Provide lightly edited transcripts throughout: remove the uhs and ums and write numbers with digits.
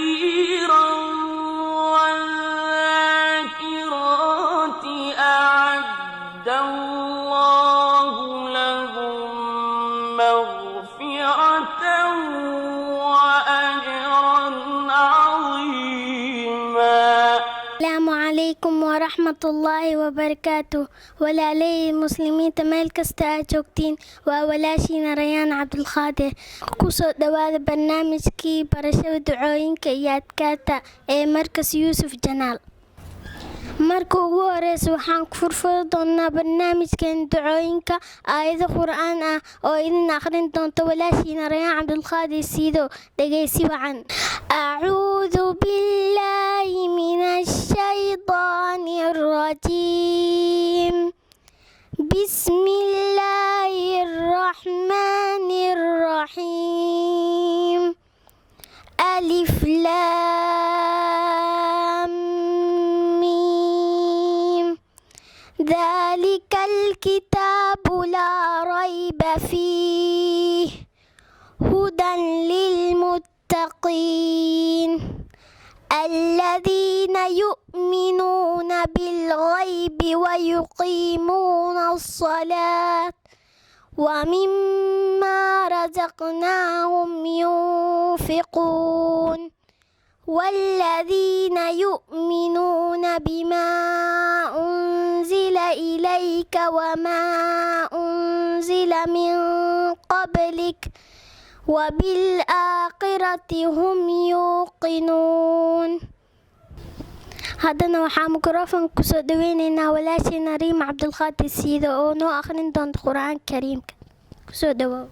كثيرا والذاكرات أعد الله لهم مغفرة وأجرا عظيما. السلام عليكم ورحمة الله وبركاته. walaalay muslimiinta meel kasta aad joogtiin waa walaashiina Rayaan Abdulkadir. kusoo dhawaada barnaamijkii barashada ducooyinka iyo adkaarta ee markas Yuusuf Janaal. marka ugu horeysa waxaan ku furfuri doonaa barnaamijkan ducooyinka aayado qur'aan ah oo idin akhrin doonto walaashiina Rayaan Abdulkadir Sidow. dhageysi wacan. أعوذ بالله من الشيطان الرجيم. بسم الله الرحمن الرحيم. ألف لام ميم. ذلك الكتاب لا ريب فيه هدى للمتقين الذين يؤمنون بالغيب ويقيمون الصلاة ومما رزقناهم ينفقون والذين يؤمنون بما أنزل إليك وما أنزل من قبلك وبالآخرة هم يوقنون. haddana waxaa mikrofon kusoo dhaweyneynaa walaashiina Rayaan Abdulkadir Sidow oo noo akhrin doonta qur'aanka kariimka. kusoo dhawow.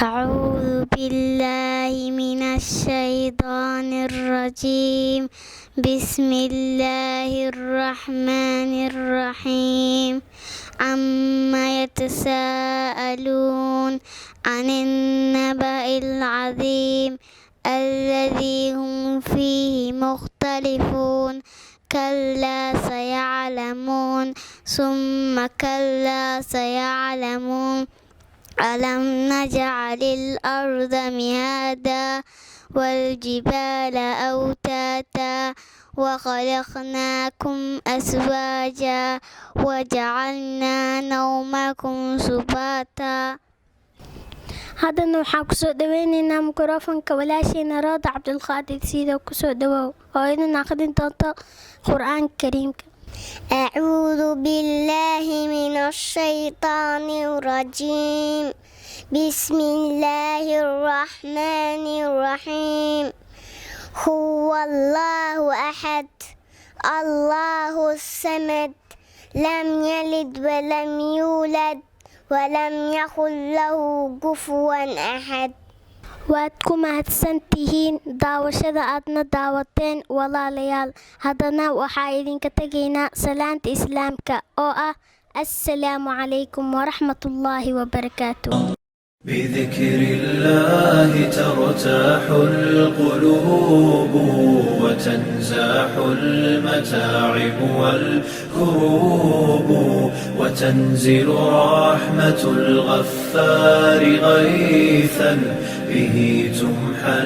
أعوذ بالله من الشيطان الرجيم. بسم الله الرحمن الرحيم. عما يتساءلون عن النبأ العظيم الذي هم فيه مختلفون كلا سيعلمون ثم كلا سيعلمون ألم نجعل الأرض مهادا والجبال أوتادا وخلقناكم أزواجا وجعلنا نومكم سباتا. haddana waxaan kusoo dhaweyneynaa mikrofonka walaashiina Rayaan Abdulkadir Sidow. kusoo dhawow oo idin akhrin doonto qur'aanka kariimka. أعوذ بالله من الشيطان الرجيم. بسم الله الرحمن الرحيم. هو الله أحد الله الصمد لم يلد ولم يولد ولم يكن له كفوا أحد. waad ku mahadsantihiin daawashada aadna daawateen walaalayaal. haddana waxaa idinka tegaynaa salaanta islaamka oo ah assalaamu calaykum waraxmatullaahi wabarakaatuh. بذكر الله ترتاح القلوب وتنزاح المتاعب والكروب وتنزل رحمة الغفار غيثا به تمحى.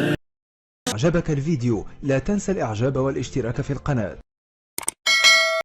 أعجبك الفيديو لا تنسى الإعجاب والاشتراك في القناة.